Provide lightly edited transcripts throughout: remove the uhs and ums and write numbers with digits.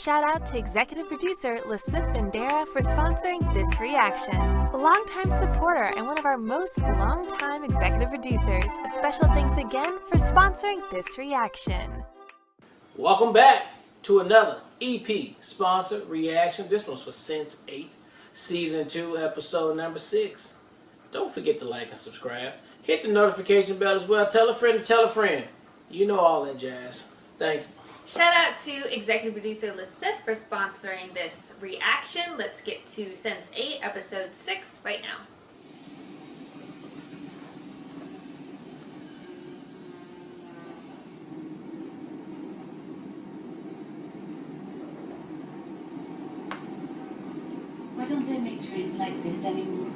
shout out to executive producer Lasith Bandera for sponsoring this reaction. A longtime supporter and one of our most longtime executive producers. A special thanks again for sponsoring this reaction. Welcome back to another EP sponsored reaction. This one's for Sense8, Season 2, Episode number 6. Don't forget to like and subscribe. Hit the notification bell as well. Tell a friend to tell a friend. You know all that jazz. Thank you. Shout out to executive producer Lasith for sponsoring this reaction. Let's get to Sense8 episode 6 right now. Why don't they make trains like this anymore?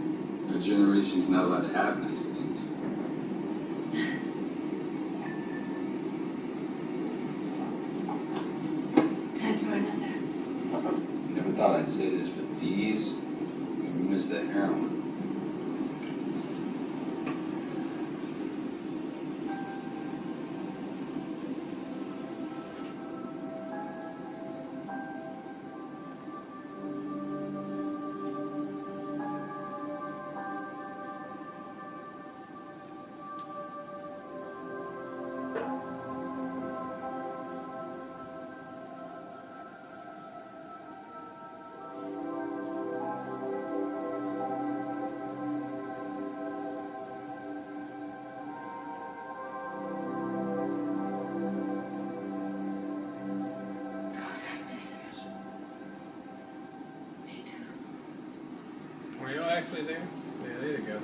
Our generation's not allowed to have nice things. Time for another. Never thought I'd say this, but these miss the heroin. Were you actually there? Yeah, there you go.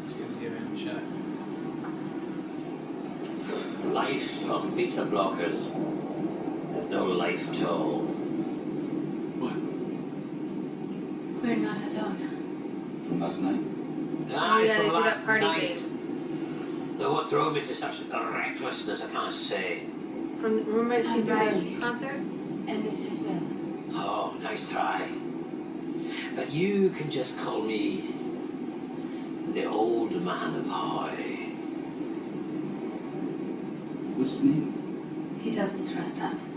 She was giving him a shot. Life from beta blockers. There's no life at all. What? We're not alone. From last night? Oh, yeah, From they did last that party night. game. Though what drove me to such recklessness, I can't say. From remember she I'm did Riley. the concert? And this is Will. Oh, nice try. But you can just call me the old man of Hoy. What's his name? He doesn't trust us.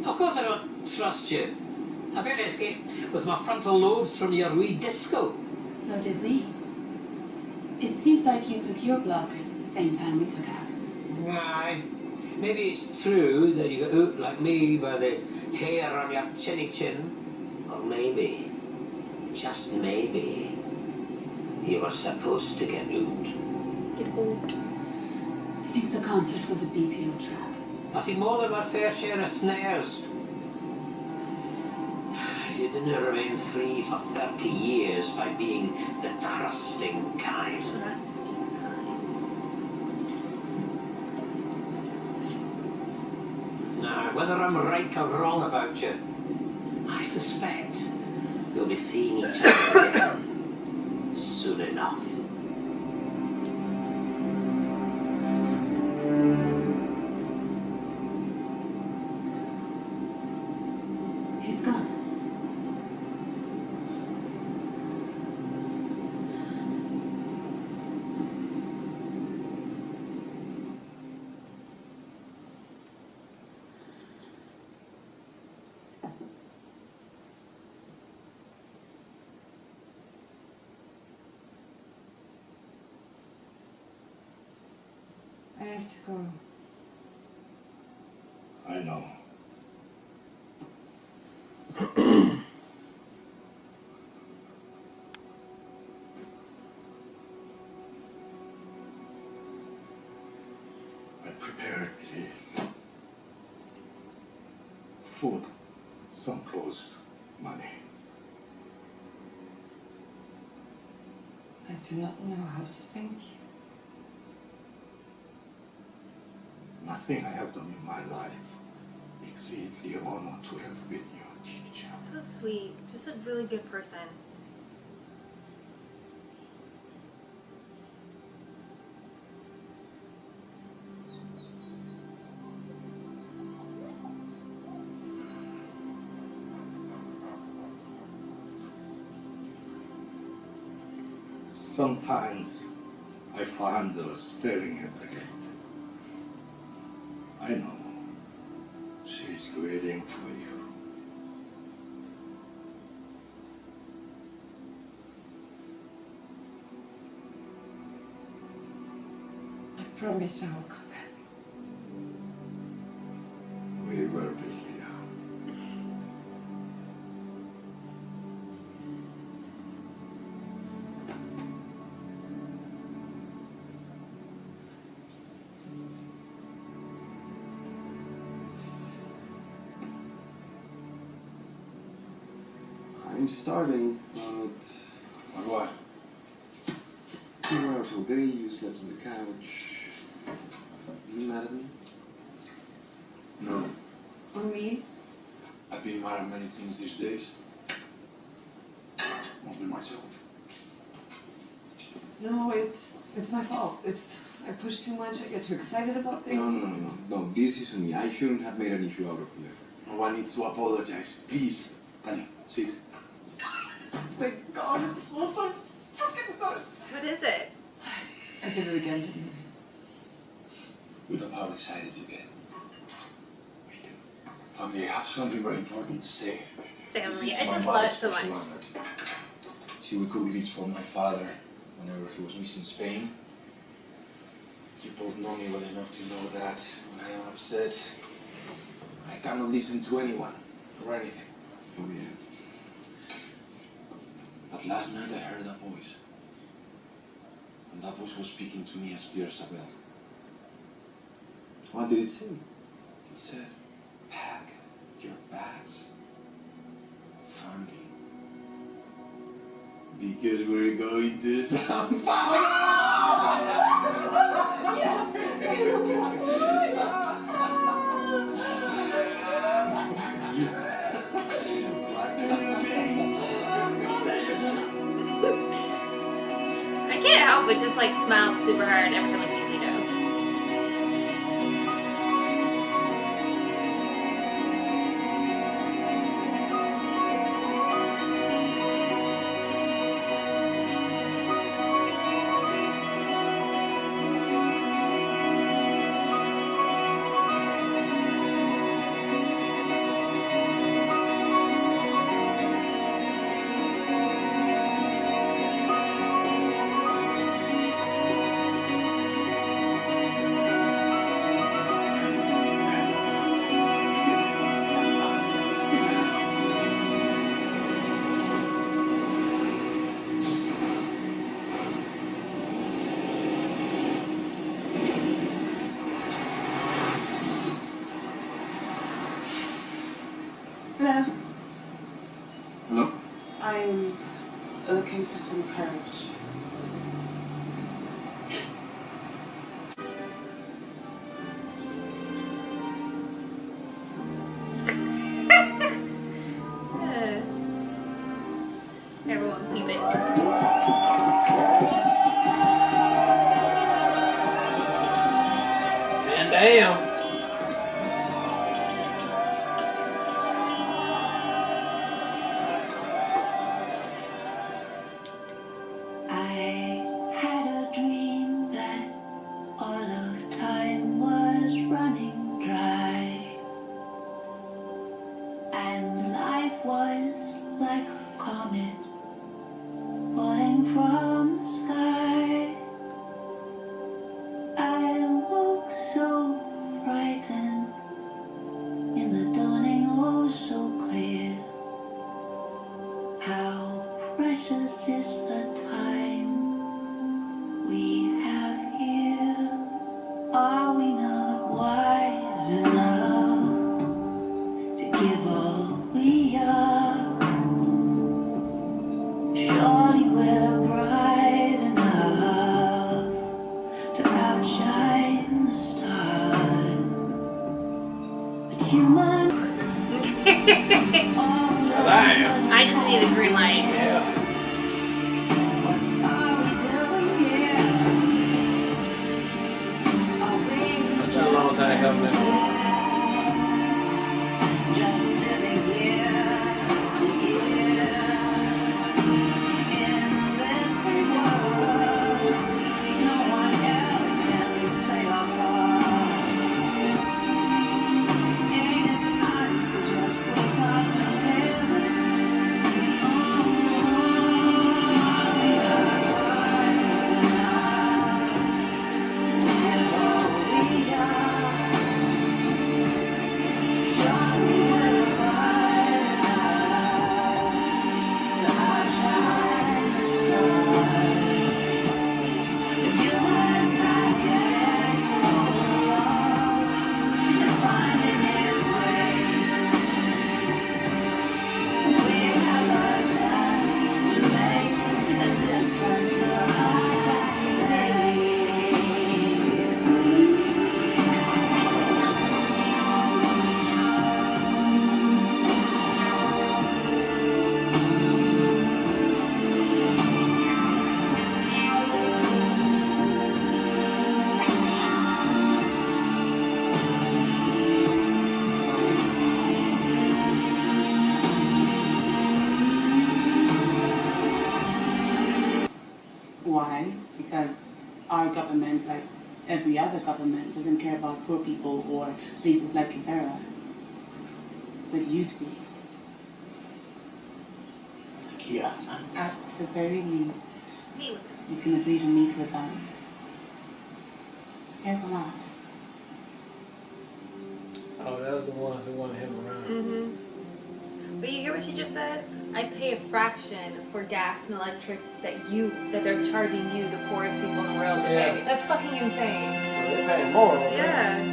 Of course I don't trust you. I barely escaped with my frontal lobes from your wee disco. So did we. It seems like you took your blockers at the same time we took ours. Aye. Maybe it's true that you got hooked like me by the hair on your chinny chin. Or maybe, just maybe, you were supposed to get hooked. Get old. He thinks the concert was a BPO trap. I've seen more than my fair share of snares. You didn't remain free for 30 years by being the trusting kind. Trusting kind. Now, whether I'm right or wrong about you, I suspect we'll be seeing each other again soon enough. He's gone. I have to go. I know. I prepared this. Food, some clothes, money. I do not know how to thank you. Nothing I have done in my life exceeds the honor to have been your teacher. So sweet. Just a really good person. Sometimes I find her staring at the gate. I know she's waiting for you. promise I will come back. We were busy. I'm starving, but On what? you were out all day, you slept on the couch. You mad at me? No. On me? I've been mad at many things these days. Mostly myself. No, it's my fault. I push too much, I get too excited about things. No, this is on me. I shouldn't have made an issue out of it. No one needs to apologize. Please. Tanya, sit. Thank God, it smells so fucking good. What is it? I did it again, didn't We love how excited you get. Me too. Family, I have something very important to say. Family. This I is my just love it mother's so first much. moment. She would cook this for my father whenever he was missing Spain. You both know me well enough to know that when I am upset, I cannot listen to anyone or anything. Oh, yeah. But last night I heard a voice. And that voice was speaking to me as clear as a bell. What did it say? It said, pack your bags. Family. Because we're going to some I can't help but just like smile super hard every time I see Lito. Hello. Hello? I'm looking for some courage. Everyone keep it. And damn. I had a dream that all of time was running dry, and life was like a comet falling from the sky. I woke so frightened in the dawning, oh so clear. How precious is the time we have here. Are we not wise enough to give all we are? Surely we're bright enough to outshine the stars. But human, Cause I am. I just need a green light. Yeah. It's been a long time coming. why? Because our government, like every other government, doesn't care about poor people or places like Libera. But you'd be. Sakia. At the very least, Meet with them. you can agree to meet with them. Hear them out. Oh, that was the ones who wanted him around. Mm-hmm. But you hear what she just said? I pay a fraction for gas and electric that they're charging you, the poorest people in the world, to Yeah. pay. That's fucking insane. So they pay more. Right? Yeah.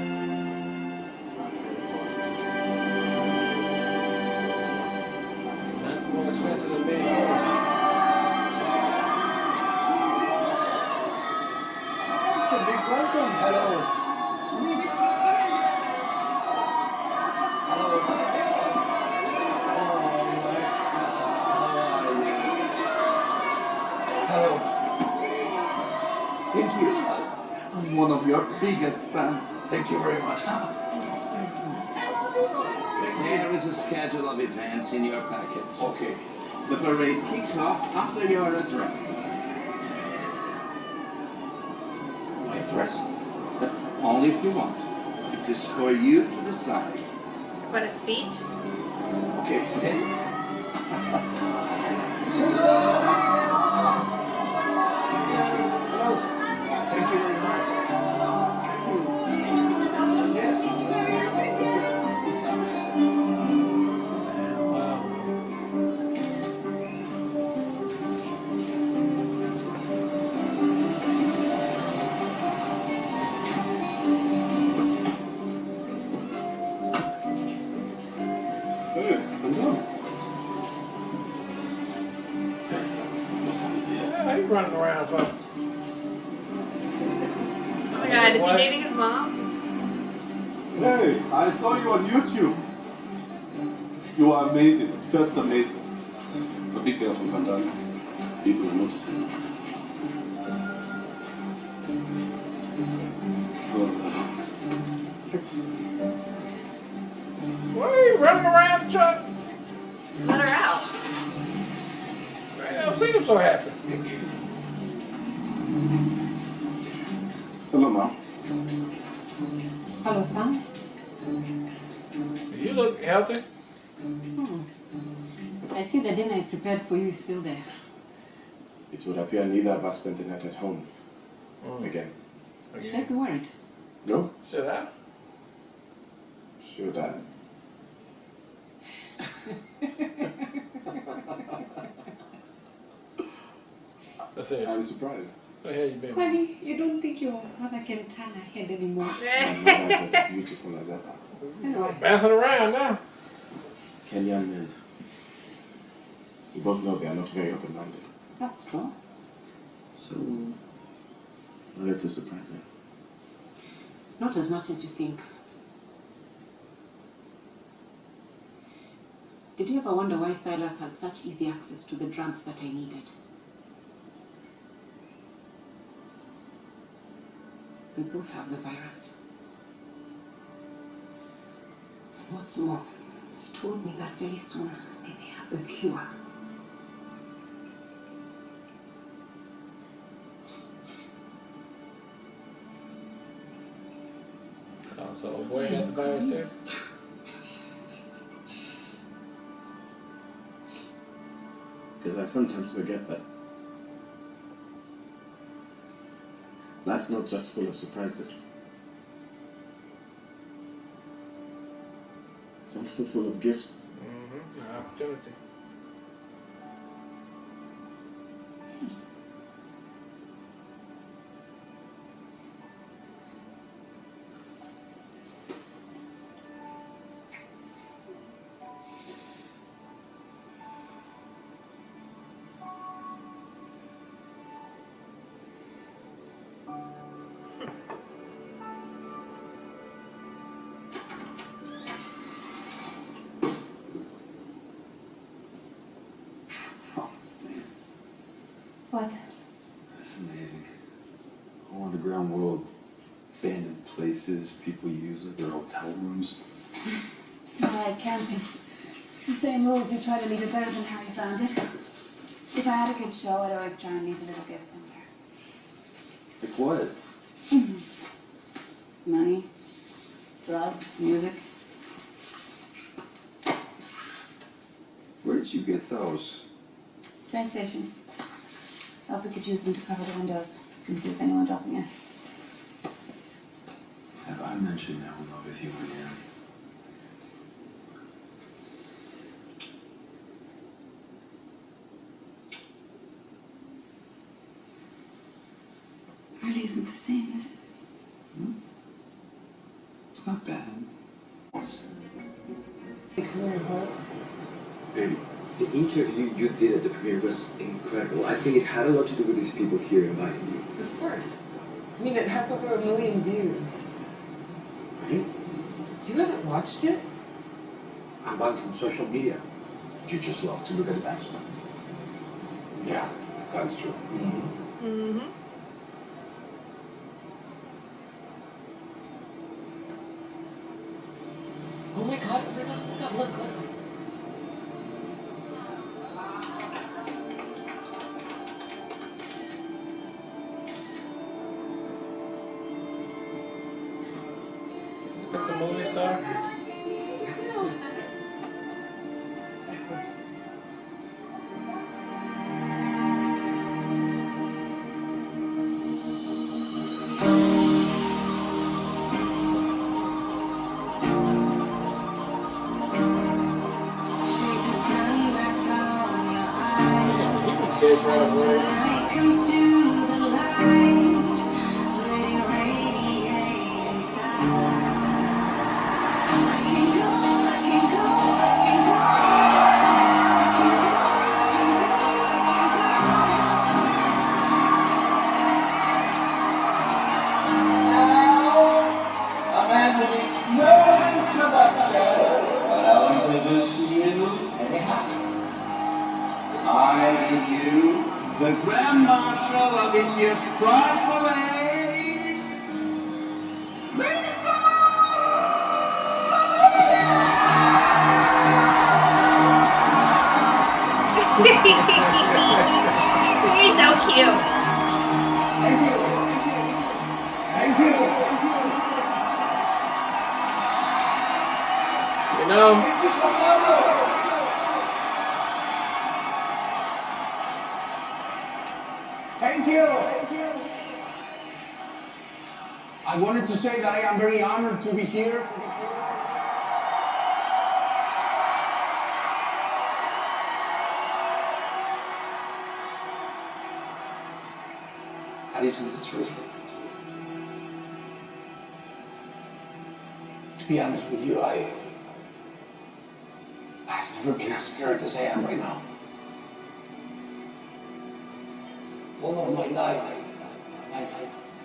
That's more expensive than being here. It's a big welcome. Hello. Hello. Thank you. I'm one of your biggest fans. Thank you very much. There is a schedule of events in your packets. Okay. The parade kicks off after your address. My address. But only if you want. It is for you to decide. What a speech. Okay. Okay? Hello. Thank you very much. Can you come us out? Yes. Wow. Hey, what's up? Yeah, he's running around for. Oh my god, is he dating his mom? Hey, I saw you on YouTube. You are amazing, just amazing. But be careful, Vandal. People are noticing. Why are you running around the truck? Let her out. Man, I've seen him so happy. Hello, Mom. Hello, son. You look healthy. I see the dinner I prepared for you is still there. It would appear neither of us spent the night at home. Again. Should I be worried? No? Should I? Should I? Let's see. I'm surprised. Where the hell you been? Honey, you don't think your mother can turn her head anymore? My mother is as beautiful as ever. Anyway, Bouncing around now. Kenyan men. We both know they are not very open-minded. that's true. So, a little surprising. Not as much as you think. Did you ever wonder why Silas had such easy access to the drugs that I needed? We both have the virus. And what's more, he told me that very soon they may have a cure. Oh, so boy got the virus too. Because I sometimes forget that life's not just full of surprises. It's also full of gifts. An opportunity. Yes. What? That's amazing. All underground world, abandoned places, people use their hotel rooms. It's more like camping. The same rules you try to leave it better than how you found it. If I had a good show, I'd always try and leave a little gift somewhere. Like what? Money, drugs, music. Where did you get those? Train station. Thought we could use them to cover the windows. Confuse anyone dropping in. Have I mentioned how in love with you I am? Really isn't the same, is it? It's not bad. Baby, the interview you did at the premiere was incredible. I think it had a lot to do with these people here inviting you. Of course. I mean, it has over 1 million views. Right? You haven't watched it? I'm banned from social media. You just love to look at the bad stuff. Yeah, that is true. Mm-hmm. Oh my god, oh my god, oh my god, look, look. With the movie star. A man who needs no introduction, but I'll introduce you anyhow. I give you the Grand Marshal of this year's Pride Parade, Lady You're so cute. Thank you. Thank you. You know, Thank you. I wanted to say that I am very honored to be here. That isn't the truth. To be honest with you, I've never been as scared as I am right now. All of my life, I've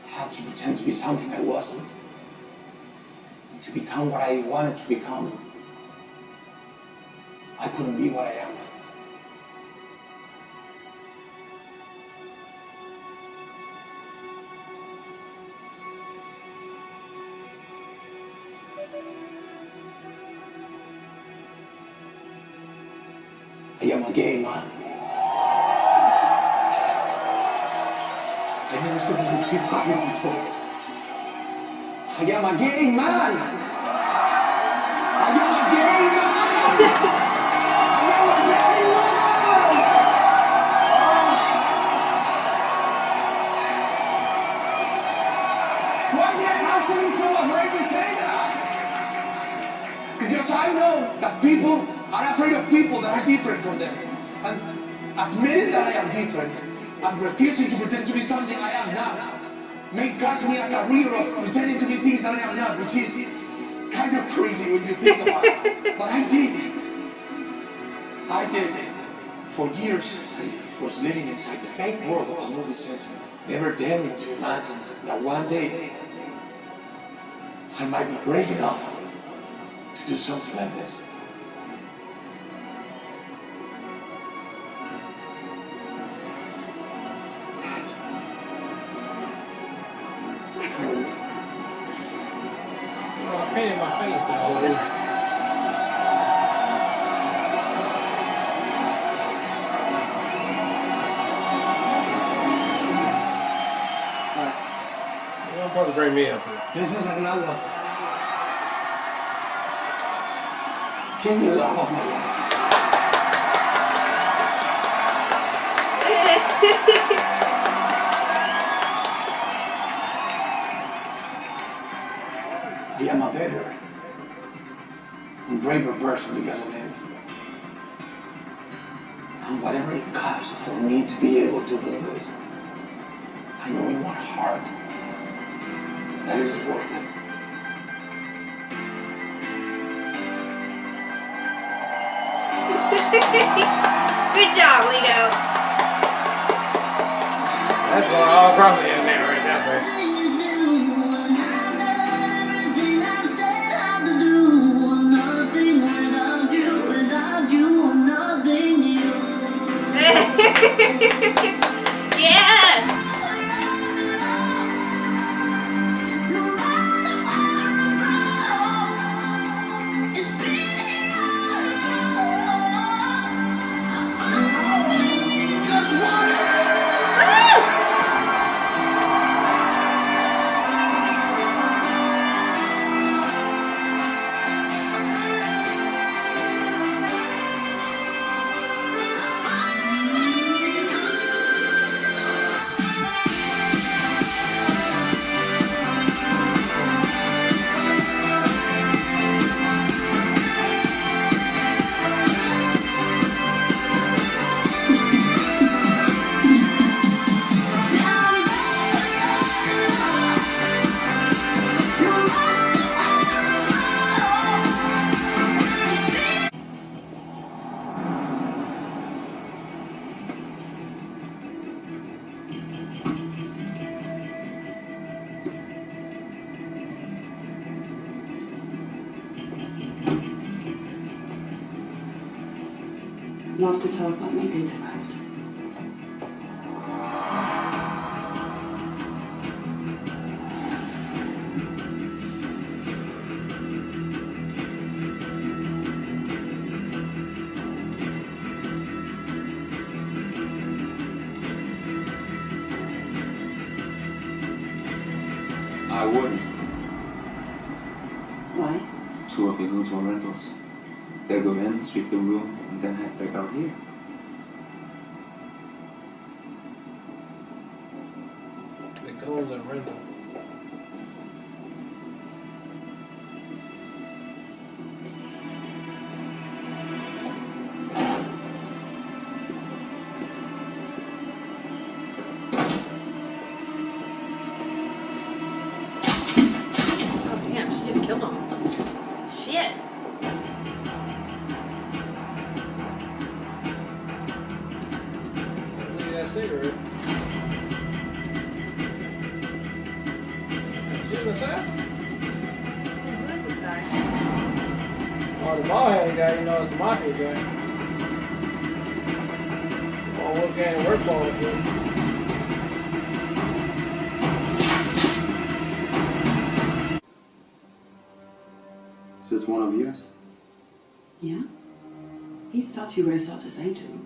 had to pretend to be something I wasn't. And to become what I wanted to become. I couldn't be what I am. I am a gay man. I never said I received coffee before. I am a gay man. I am a gay man. I am a gay man. Why do I have to be so afraid to say that? Because I know that people are afraid of people that are different from them. And admitting that I am different and refusing to pretend to be something I am not may cost me a career of pretending to be things that I am not, which is kind of crazy when you think about it. But I did. I did. For years, I was living inside the fake world of a movie set, never daring to imagine that one day I might be brave enough to do something like this. I painted my face to hold. supposed to bring me up here. This is another. She's the love of my life. Yeah, I'm a better and braver person because of him. And whatever it costs for me to be able to do this, I know in my heart that it is worth it. Good job, Lito. That's going all across the internet right now, man. Yes! Love to talk about my dates arrived. I wouldn't. Why? Two of the goods were rentals. They'll go in, sweep the room, and then head back out here. The goals are rental. Oh, damn, she just killed him. Shit. Leave that cigarette. Is she an assassin? Who is this guy? Oh, the bald headed guy, you know, is the mafia guy. Oh, Wolfgang work clothes, shit. Is this one of yours? Yeah? He thought you were as hot as I do.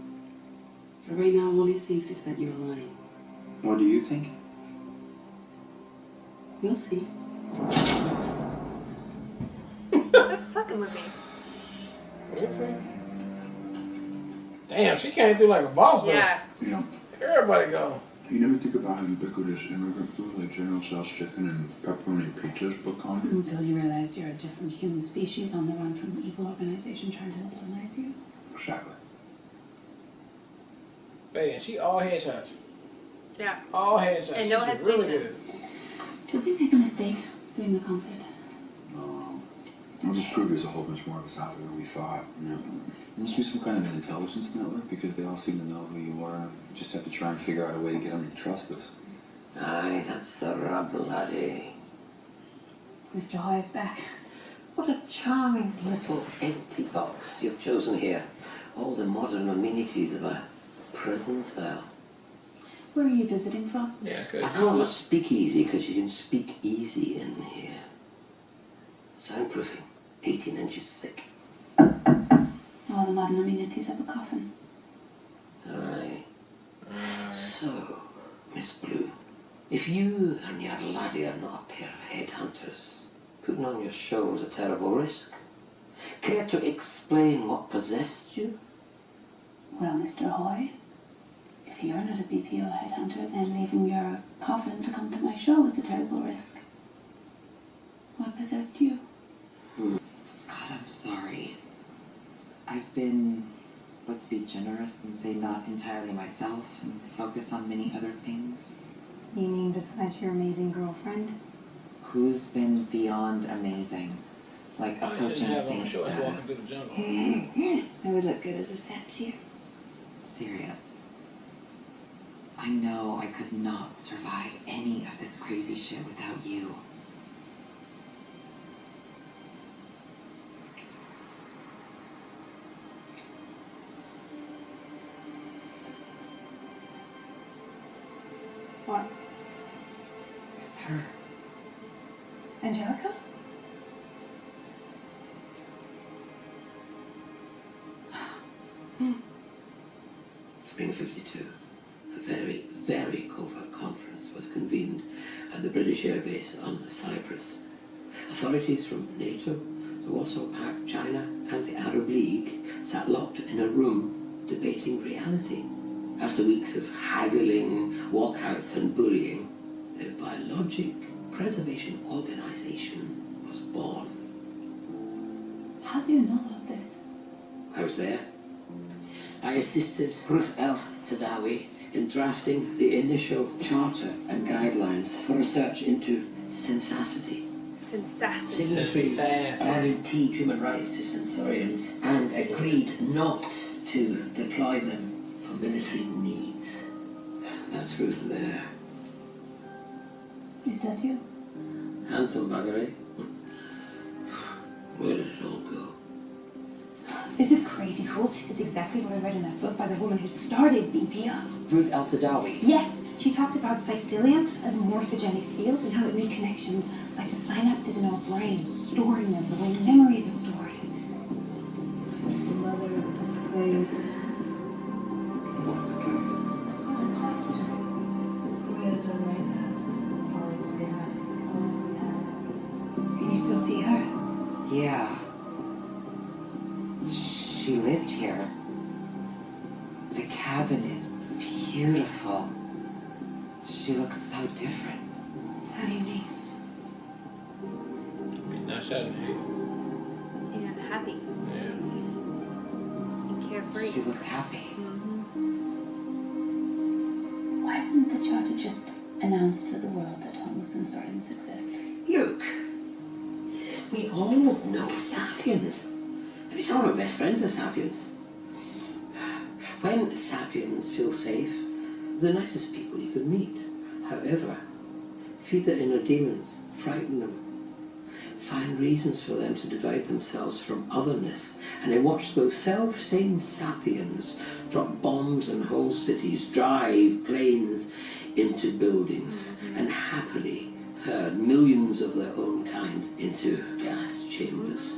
But right now, all he thinks is that you're lying. What do you think? We'll see. Quit fucking with me. We'll see. Damn, she came through like a boss, though. Yeah. You know, Everybody go. you never think about how ubiquitous immigrant food like General Tso's chicken and pepperoni pizzas become? Until you realize you're a different human species on the run from an evil organization trying to colonize you. Exactly. Man, she all headshots. Yeah. All headshots. And no She's hesitation. really good. Did we make a mistake doing the concert? I'll just prove there's a whole bunch more of us out there than we thought. You know, must be some kind of an intelligence network because they all seem to know who you are. You just have to try and figure out a way to get them to trust us. Aye, that's the rubble, laddie. Mr. Hoy's back. What a charming little empty box you've chosen here. All the modern amenities of a prison cell. Where are you visiting from? Yeah, I because call it speakeasy because you can speak easy in here. Soundproofing, 18 inches thick. All the modern amenities of a coffin. Aye. So, Miss Blue, If you and your laddie are not a pair of headhunters, putting on your show is a terrible risk. Care to explain what possessed you? Well, Mr. Hoy, if you're not a BPO headhunter, then leaving your coffin to come to my show is a terrible risk. What possessed you? God, I'm sorry. I've been, let's be generous and say not entirely myself and focused on many other things. You mean besides your amazing girlfriend? Who's been beyond amazing? Like approaching saint status. I would look good as a statue. Serious. I know I could not survive any of this crazy shit without you. What? It's her. Angelica? Spring 52. A very, very covert conference was convened at the British Air Base on Cyprus. Authorities from NATO, the Warsaw Pact, China, and the Arab League sat locked in a room debating reality. After weeks of haggling, walkouts, and bullying, the Biologic Preservation Organization was born. How do you know all of this? I was there. I assisted Ruth El-Sadawi in drafting the initial charter and guidelines for research into sensacity. Sensacity. Signatories guaranteed human rights to sensorians and agreed not to deploy them for military needs. That's Ruth there. Is that you? Handsome bugger, eh? Where did it all go? This is crazy cool. It's exactly what I read in that book by the woman who started BPO. Ruth El-Sadawi. Yes! She talked about psychilium as a morphogenic field and how it made connections like the synapses in our brains, storing them the way memories are stored. The mother of the grave. What's the connect? It's not a question. Where's her right now? Can you still see her? Yeah. She lived here. The cabin is beautiful. She looks so different. How do you mean? I mean, not shouting here. And happy. Yeah. And carefree. She looks happy. Why didn't the charter just announce to the world that Homo sensorians exist? Look, we all know sapiens. I mean, some of our best friends are sapiens. When sapiens feel safe, the nicest people you could meet. However, feed their inner demons, frighten them, find reasons for them to divide themselves from otherness, and then watch those self-same sapiens drop bombs on whole cities, drive planes into buildings, and happily herd millions of their own kind into gas chambers.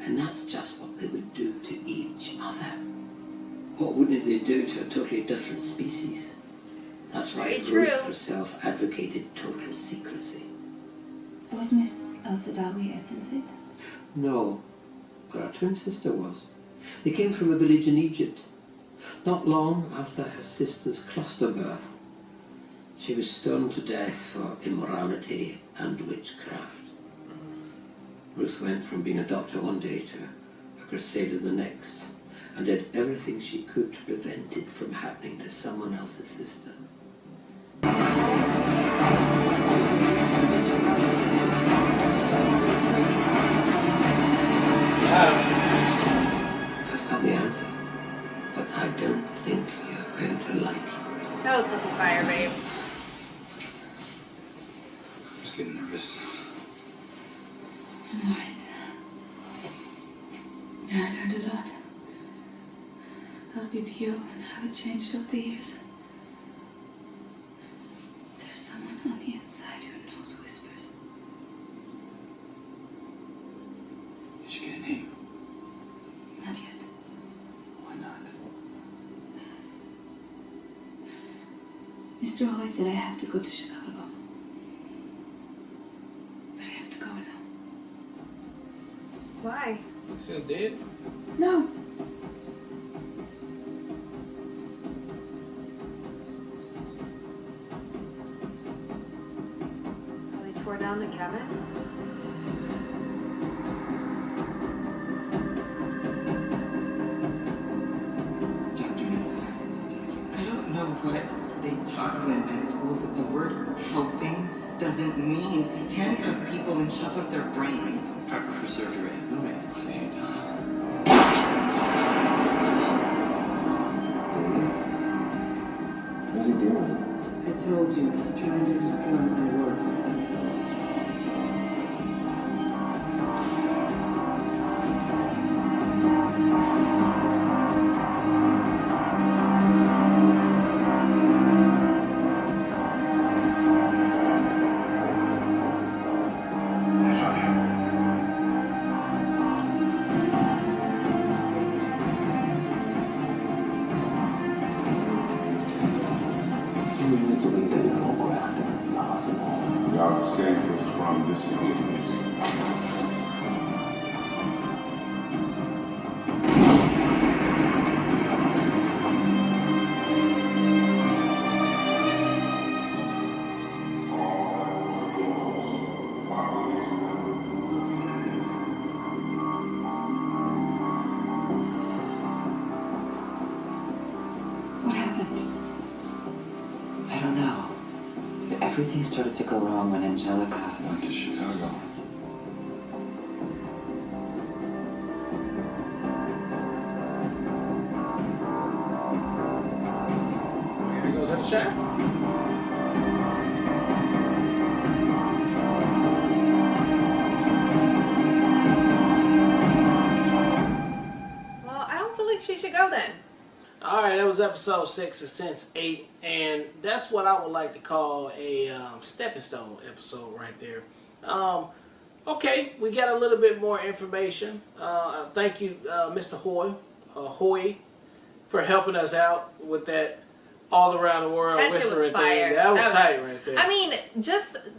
And that's just what they would do to each other. What wouldn't they do to a totally different species? That's why Very Ruth true. herself advocated total secrecy. Was Miss El-Sadawi a Sense8? No, but our twin sister was. They came from a village in Egypt. Not long after her sister's cluster birth, she was stoned to death for immorality and witchcraft. Ruth went from being a doctor one day to a crusader the next, and did everything she could to prevent it from happening to someone else's sister. I've got the answer, but I don't think you're going to like it. That was fucking fire, babe. I'm just getting nervous. I'm alright. Yeah, I learned a lot about BPO and how it changed over the years. There's someone on the inside who knows whispers. You should get a name. Not yet. Why not? Mr. Hoy said I have to go to Chicago. Still dead? No. Oh, they tore down the cabin? Dr. Nitzka, I don't know what they taught you in med school, but the word helping doesn't mean handcuff people and chop up their brains. Prep her for surgery. No, man. What have you done? What's he doing? I told you, he's trying to destroy my work. You really believe that no overacting is possible? God save us from this ignorance. What happened? I don't know. But everything started to go wrong when Angelica Went to Chicago. Here goes the shot. Well, I don't feel like she should go then. All right, that was episode 6 of Sense8, and that's what I would like to call a stepping stone episode right there. Okay, we got a little bit more information. Thank you, Mr. Hoy, for helping us out with that all around the world That shit whispering was fire. thing. That was tight right there. I mean,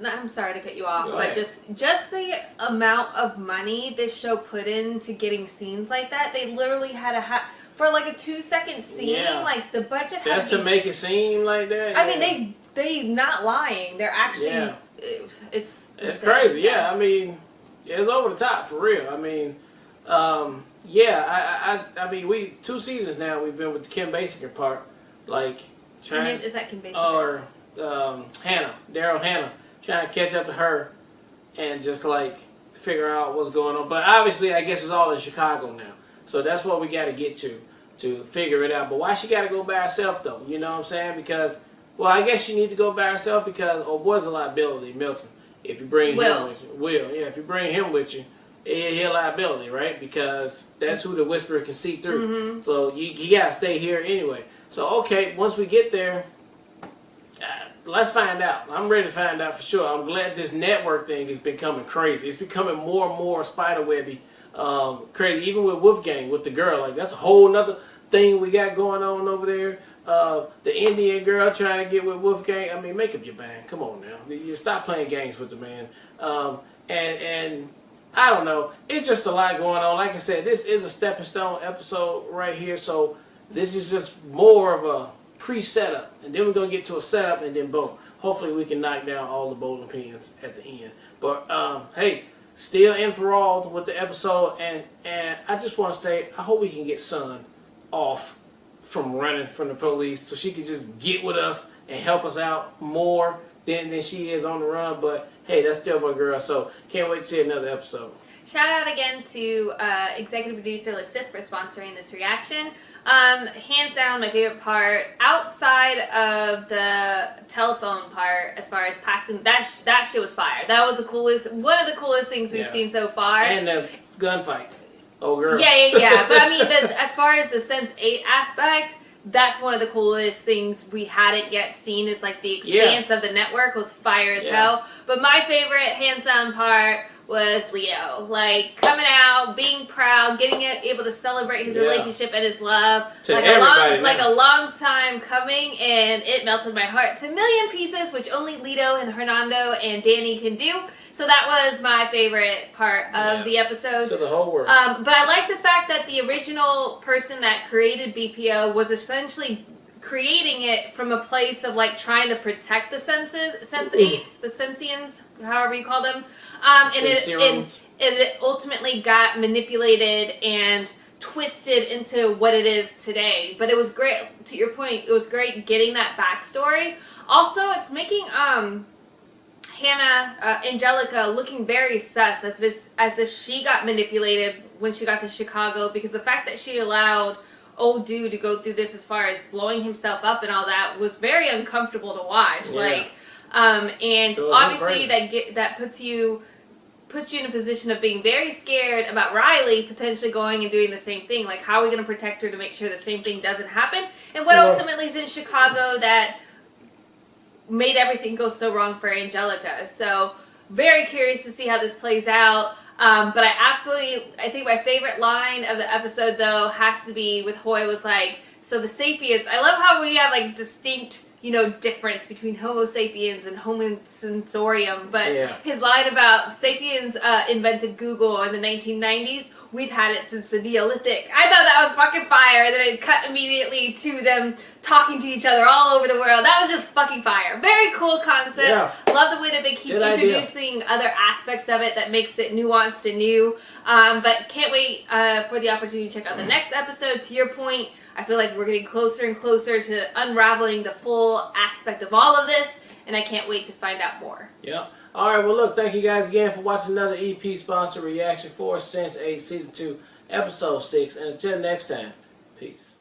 I'm sorry to cut you off, Go but ahead. just the amount of money this show put into getting scenes like that, they literally had to for like a 2-second scene, Yeah. like the budget had Just to to be make it seem like that. I yeah. mean, they not lying. They're actually, Yeah. it's It's insane. crazy, yeah. I mean, it's over the top for real. I mean, yeah. I mean, we 2 seasons now. We've been with the Kim Basinger part, like I trying, mean, is that Kim Basinger? or Daryl Hannah, trying to catch up to her, and just like figure out what's going on. But obviously, I guess it's all in Chicago now, so that's what we got to get to figure it out. But why she got to go by herself though? You know what I'm saying? Because, well, I guess she needs to go by herself because boy's a liability, Milton. If you bring him with you, if you bring him with you, he a liability, right? Because that's who the whisperer can see through. Mm-hmm. So you gotta stay here anyway. So okay, once we get there, let's find out. I'm ready to find out for sure. I'm glad this network thing is becoming crazy. It's becoming more and more spiderwebby, crazy. Even with Wolfgang, with the girl, like that's a whole nother thing we got going on over there. The Indian girl trying to get with Wolfgang. I mean, make up your mind. Come on now. You stop playing games with the man. And I don't know. It's just a lot going on. Like I said, this is a stepping stone episode right here. So this is just more of a pre-setup. And then we're going to get to a setup and then boom. Hopefully we can knock down all the bowling pins at the end. But hey, still enthralled with the episode. And I just want to say, I hope we can get Sun off from running from the police so she can just get with us and help us out more than she is on the run. But hey, that's still my girl, so can't wait to see another episode. Shout out again to executive producer Lysith for sponsoring this reaction. Hands down, my favorite part, outside of the telephone part, as far as passing, that shit was fire. That was one of the coolest things we've seen so far. And the gunfight. Oh, girl. Yeah. But I mean, as far as the Sense8 aspect, that's one of the coolest things we hadn't yet seen is like the expanse of the network was fire as hell. But my favorite hands down part was Leo. Like, coming out, being proud, able to celebrate his relationship and his love. To like everybody a long time coming, and it melted my heart to a million pieces, which only Lito and Hernando and Danny can do. So that was my favorite part of the episode. To the whole world. But I like the fact that the original person that created BPO was essentially creating it from a place of like trying to protect the Sense8s, the Sensians, however you call them. And it ultimately got manipulated and twisted into what it is today. But it was great, to your point, it was great getting that backstory. Also, it's making Hannah, Angelica, looking very sus, as if she got manipulated when she got to Chicago, because the fact that she allowed old dude to go through this as far as blowing himself up and all that was very uncomfortable to watch. And so obviously that puts you in a position of being very scared about Riley potentially going and doing the same thing. Like, how are we going to protect her to make sure the same thing doesn't happen? And what ultimately is in Chicago that made everything go so wrong for Angelica. So very curious to see how this plays out. But I think my favorite line of the episode though has to be with Hoy was like, so the sapiens, I love how we have like distinct, difference between Homo sapiens and Homo sensorium, but his line about sapiens invented Google in the 1990s, we've had it since the Neolithic. I thought that was fucking fire. Then it cut immediately to them talking to each other all over the world. That was just fucking fire. Very cool concept. Yeah. Love the way that they keep introducing other aspects of it that makes it nuanced and new. But can't wait for the opportunity to check out the next episode. To your point, I feel like we're getting closer and closer to unraveling the full aspect of all of this, and I can't wait to find out more. Yeah. All right, well, look, thank you guys again for watching another EP sponsored reaction for Sense8 Season 2, Episode 6. And until next time, peace.